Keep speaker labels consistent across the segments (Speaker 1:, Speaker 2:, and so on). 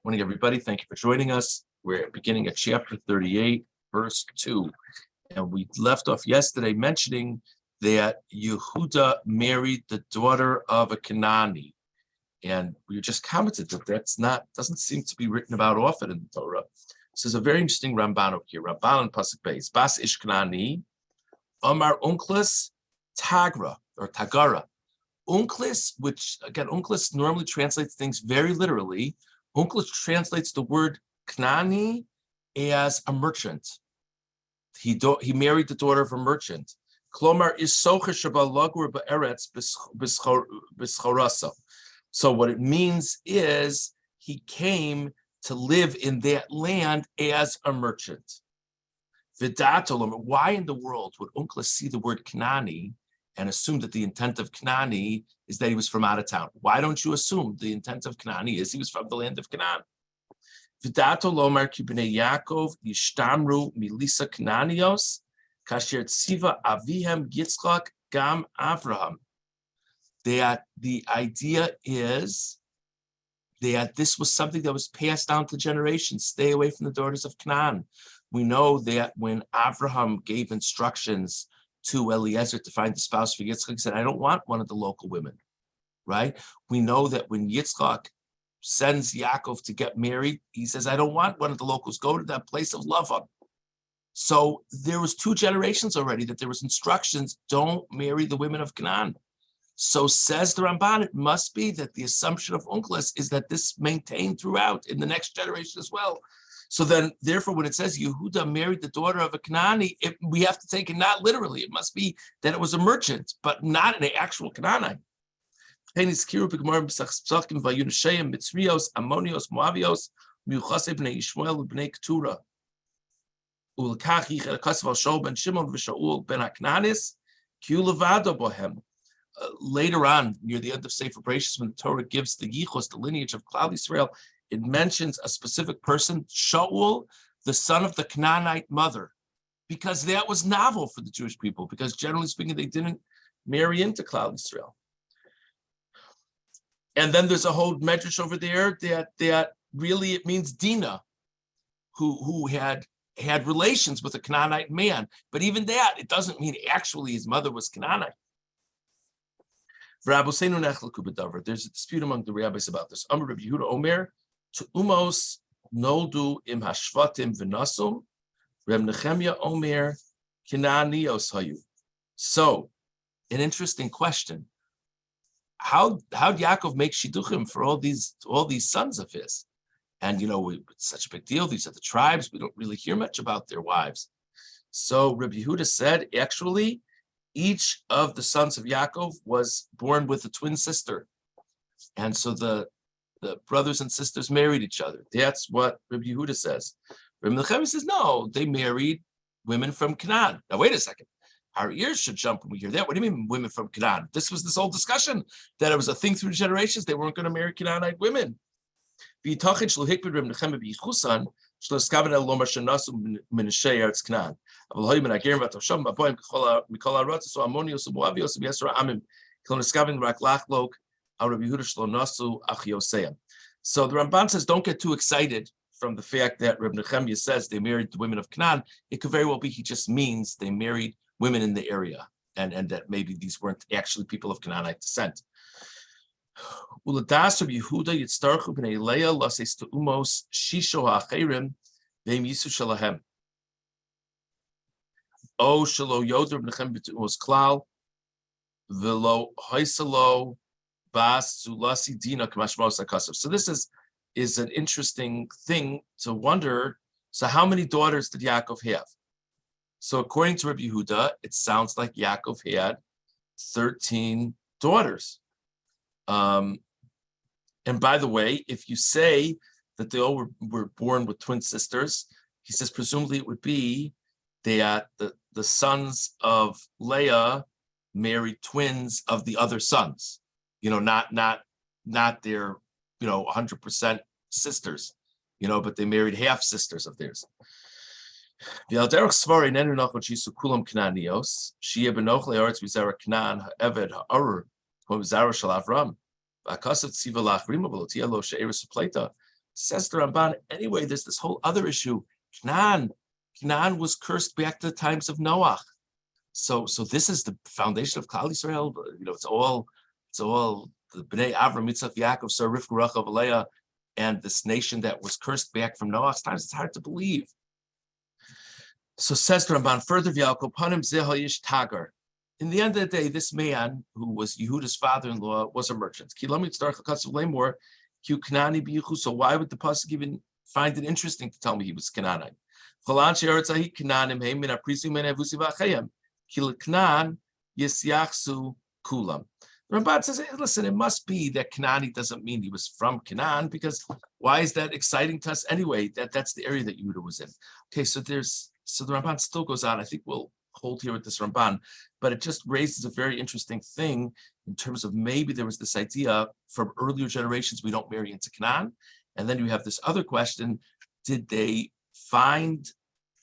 Speaker 1: Morning, everybody. Thank you for joining us. We're beginning at chapter 38, verse 2. And we left off yesterday mentioning that Yehuda married the daughter of a Canaanite. And we just commented that doesn't seem to be written about often in the Torah. This is a very interesting Ramban over here. Ramban and Pasuk Beis. Bas ish Canaani, Amar unklis Tagra or Tagara. Unklis, which again, unklis normally translates things very literally. Unklis translates the word Knani as a merchant. He married the daughter of a merchant. Klomar is socher shabalagur ba'eretz b'schorasa. So what it means is he came to live in that land as a merchant. Vidatolom. Why in the world would Unklis see the word Knani and assume that the intent of Knani is that he was from out of town? Why don't you assume the intent of Knani is he was from the land of Canaan? Vidato lomar ki bnei Yaakov yishtamru milisa Knanios kasher tziva avihem Yitzchak gam Avraham. That the idea is that this was something that was passed down to generations. Stay away from the daughters of Canaan. We know that when Avraham gave instructions to Eliezer to find the spouse for Yitzchak, he said, I don't want one of the local women, right? We know that when Yitzchak sends Yaakov to get married, he says, I don't want one of the locals. Go to that place of Lavan. So there was 2 generations already that there was instructions, don't marry the women of Canaan. So says the Ramban, it must be that the assumption of Unklis is that this maintained throughout in the next generation as well. So then, therefore, when it says Yehuda married the daughter of a Canaanite, we have to take it not literally. It must be that it was a merchant, but not an actual Canaanite. Later on, near the end of Sefer Bereshis, when the Torah gives the Yichus, the lineage of Klal Yisrael, it mentions a specific person, Shaul, the son of the Canaanite mother, because that was novel for the Jewish people, because generally speaking, they didn't marry into Klal Yisrael. And then there's a whole medrash over there that really it means Dinah, who had relations with a Canaanite man. But even that, it doesn't mean actually his mother was Canaanite. There's a dispute among the rabbis about this. Amar Rabbi Yehuda Omer, to umos noldu im hashvatim v'nasum, Reb Nechemya Omer kinanios hayu. So, an interesting question. How Yaakov make shidduchim for all these sons of his? And it's such a big deal. These are the tribes. We don't really hear much about their wives. So Rabbi Yehuda said, actually, each of the sons of Yaakov was born with a twin sister. And so the brothers and sisters married each other. That's what Rabbi Yehuda says. Rabbi Nechemya says, no, they married women from Canaan. Now, wait a second. Our ears should jump when we hear that. What do you mean women from Canaan? This was this whole discussion that it was a thing through generations. They weren't going to marry Canaanite women. So the Ramban says, don't get too excited from the fact that Reb Nechemya says they married the women of Canaan. It could very well be he just means they married women in the area, and that maybe these weren't actually people of Canaanite descent. Uladas Reb Yehuda yitztarchu b'nei Leah lases tu'umos shisho ha'acherim ve'im yisu shalahem. O shelo yoder Reb Nechemya b'tu'umos klal v'lo hoisalo bas zulasi dina k'mashmos ha'kasav. So this is an interesting thing to wonder. So how many daughters did Yaakov have? So according to Rabbi Yehuda, it sounds like Yaakov had 13 daughters. And by the way, if you say that they all were born with twin sisters, he says presumably it would be that the sons of Leah married twins of the other sons. Not their 100% sisters, but they married half sisters of theirs. So the Says the Ramban, anyway, there's this whole other issue. Canaan was cursed back to the times of Noach. So this is the foundation of Klal Yisrael. It's all the Bnei Avram, Yitzchak, Yaakov, Sarah, Rivka, Rachel, Leah, and this nation that was cursed back from Noah's times. It's hard to believe. So says the Ramban further, Panim Zehoyish Tagar. In the end of the day, this man who was Yehuda's father-in-law was a merchant. So why would the pasuk even find it interesting to tell me he was Canaanite? The Ramban says, hey, listen, it must be that Canaanite doesn't mean he was from Canaan, because why is that exciting to us anyway? That's the area that Yehuda was in. Okay, so the Ramban still goes on. I think we'll hold here with this Ramban, but it just raises a very interesting thing in terms of maybe there was this idea from earlier generations, we don't marry into Canaan. And then you have this other question, did they find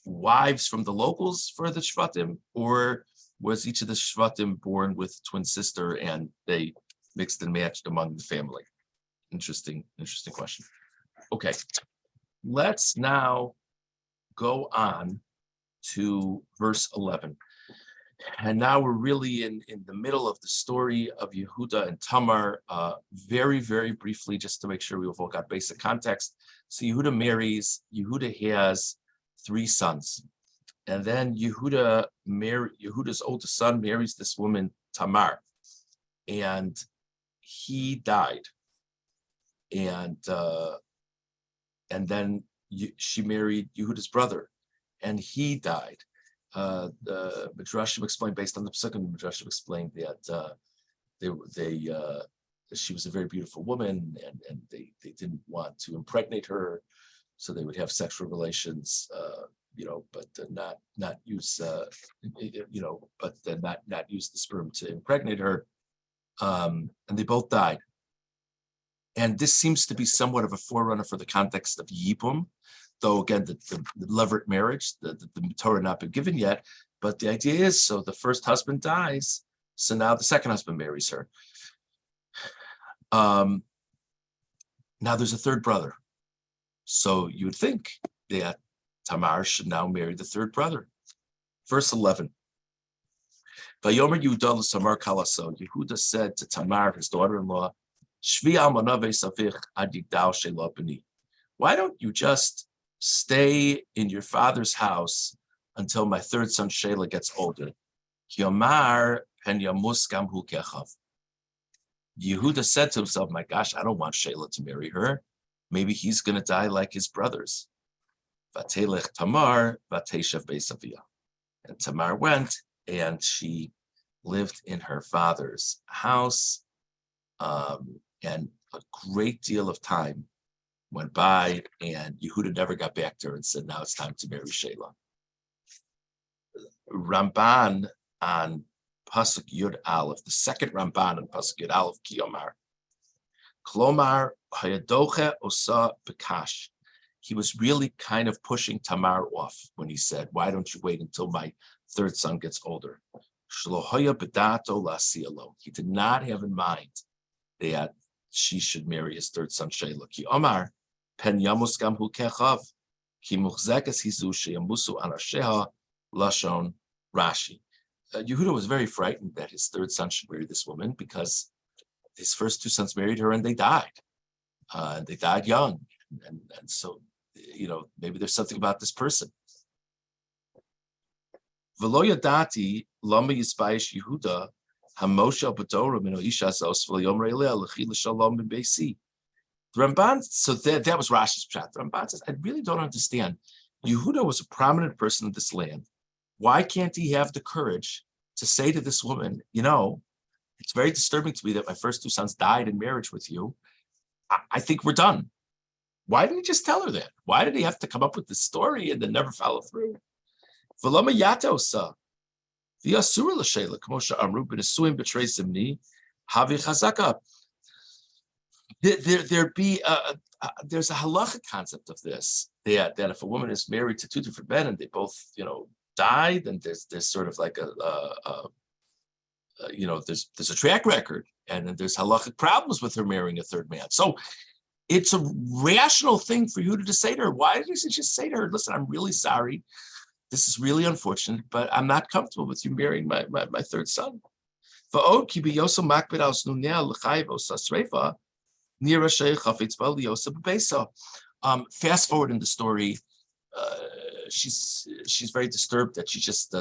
Speaker 1: wives from the locals for the Shvatim, or was each of the Shvatim born with twin sister and they mixed and matched among the family? Interesting question. Okay, let's now go on to verse 11. And now we're really in the middle of the story of Yehuda and Tamar. Very, very briefly, just to make sure we've all got basic context. So Yehuda has 3 sons. And then Yehuda's oldest son marries this woman, Tamar. And he died. And then she married Yehuda's brother, and he died. The Midrashim explained, based on the Pesukim, the Midrashim explained that she was a very beautiful woman, and they didn't want to impregnate her, so they would have sexual relations, but not use not use the sperm to impregnate her, and they both died. And this seems to be somewhat of a forerunner for the context of Yibum, though again, the levirate marriage, the Torah not been given yet, but the idea is, so the first husband dies, so now the second husband marries her. Now there's a third brother. So you would think that Tamar should now marry the third brother. Verse 11. Vayomer Yehuda l'Tamar kalaso. Yehuda said to Tamar, his daughter-in-law, Shvi almana ve'savich ad yigdal she'lo b'ni. Why don't you just stay in your father's house until my third son Shelah gets older? Yehuda said to himself, my gosh, I don't want Shelah to marry her. Maybe he's going to die like his brothers. Vatelech Tamar, Vateshev Beisavia. And Tamar went, and she lived in her father's house. And a great deal of time went by, and Yehuda never got back to her and said, now it's time to marry Shelah. Ramban on Pasuk Yud Aleph, the second Ramban on Pasuk Yud Aleph, Kiyomar. Klomar Hayadoche Osa Bekash. He was really kind of pushing Tamar off when he said, why don't you wait until my third son gets older? Shlohoya Bedato Lasialo. He did not have in mind that she should marry his third son Shelah. Ki Omar Pen Yamus Gam Hu Kechav Ki Muchzekes Hizu Sheyamusu Anasheha Lashon Rashi. Yehuda was very frightened that his third son should marry this woman because his first 2 sons married her and they died. They died young. And so, maybe there's something about this person. V'lo yadati lama yisbayish Yehuda hamosha b'torah mino isha zos v'yomrei leah l'chi l'shalom b'beisi. The Ramban, so that was Rashi's pshat. The Ramban says, I really don't understand. Yehuda was a prominent person in this land. Why can't he have the courage to say to this woman, it's very disturbing to me that my first 2 sons died in marriage with you. I think we're done. Why didn't he just tell her that? Why did he have to come up with this story and then never follow through? V'lama yatosa v'yasura l'sheila k'mosha amru b'nesuim b'trei zimni havi chazaka. There's a halachic concept of this, that if a woman is married to 2 different men and they both died, then there's sort of like there's a track record, and then there's halachic problems with her marrying a third man. So It's a rational thing for Yehuda to say to her. Why did he just say to her, listen, I'm really sorry. This is really unfortunate, but I'm not comfortable with you marrying my third son. Fast forward in the story, she's very disturbed that she's just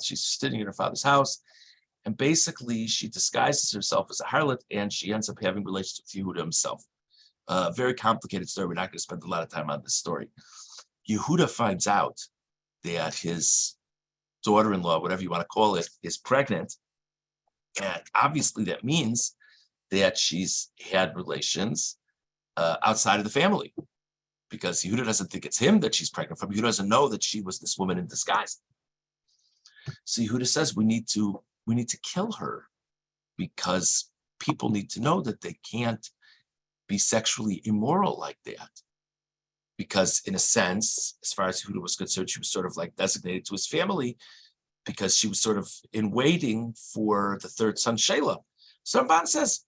Speaker 1: she's sitting in her father's house, and basically she disguises herself as a harlot, and she ends up having relations with Yehuda himself. Very complicated story. We're not going to spend a lot of time on this story. Yehuda finds out that his daughter-in-law, whatever you want to call it, is pregnant, and obviously that means that she's had relations outside of the family, because Yehuda doesn't think it's him that she's pregnant from. Yehuda doesn't know that she was this woman in disguise. So Yehuda says we need to kill her, because people need to know that they can't be sexually immoral like that. Because in a sense, as far as Yehuda was concerned, she was sort of like designated to his family, because she was sort of in waiting for the third son, Shelah. So Ramban says,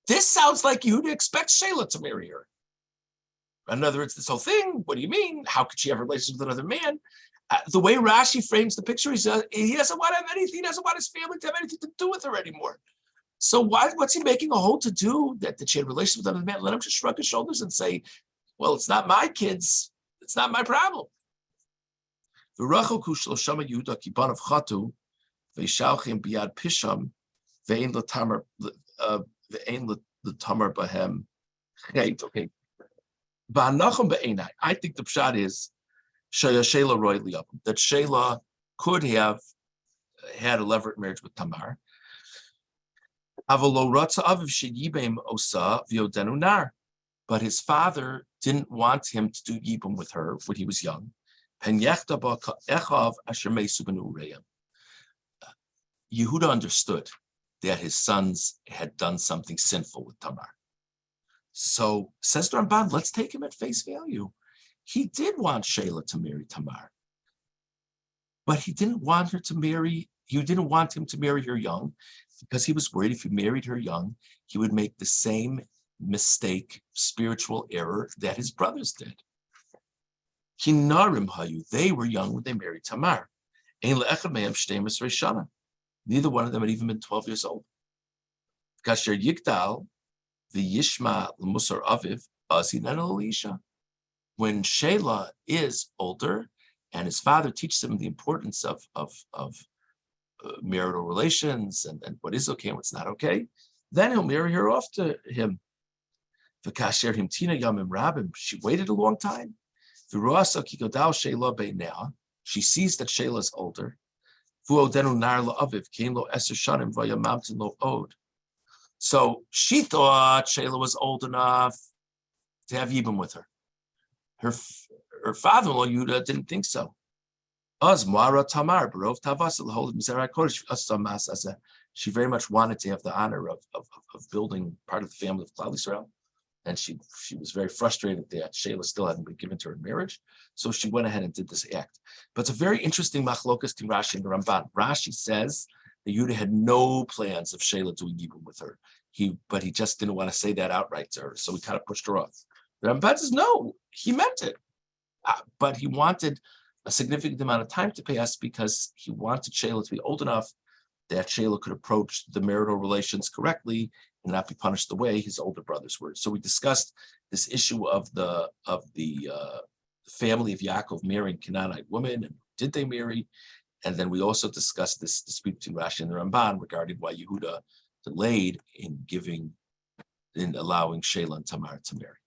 Speaker 1: this sounds like Yehuda expects Shelah to marry her. In other words, this whole thing, what do you mean? How could she have relations with another man? The way Rashi frames the picture, he doesn't want to have anything. He doesn't want his family to have anything to do with her anymore. So what's he making a whole to do that she had relations with another man? Let him just shrug his shoulders and say, well, it's not my kids. It's not my problem. Okay. I think the pshat is that Shelah could have had a levirate marriage with Tamar. But his father didn't want him to do yibum with her when he was young. Yehuda understood that his sons had done something sinful with Tamar. So says the Ramban, let's take him at face value. He did want Shelah to marry Tamar, but he didn't want him to marry her young, because he was worried if he married her young, he would make the same mistake, spiritual error that his brothers did. Kinarim hayu, they were young when they married Tamar. Neither one of them had even been 12 years old. Kasher Yigdal, the Yishma Musar Aviv, Azinan Elisha. When Shelah is older and his father teaches him the importance of marital relations and what is okay and what's not okay, then he'll marry her off to him. She waited a long time. She sees that Shelah is older. So she thought Shelah was old enough to have Yibam with her. Her father-in-law, Yehuda, didn't think so. She very much wanted to have the honor of building part of the family of Klal Yisrael. And she was very frustrated that Shelah still hadn't been given to her in marriage. So she went ahead and did this act. But it's a very interesting machlokas between Rashi and the Ramban. Rashi says that Yehuda had no plans of Shelah doing Yibum with her. But he just didn't want to say that outright to her. So he kind of pushed her off. The Ramban says, no, he meant it. But he wanted a significant amount of time to pass because he wanted Shelah to be old enough that Shelah could approach the marital relations correctly and not be punished the way his older brothers were. So we discussed this issue of the family of Yaakov marrying Canaanite women, and did they marry? And then we also discussed this dispute between Rashi and the Ramban regarding why Yehuda delayed in allowing Shelah and Tamar to marry.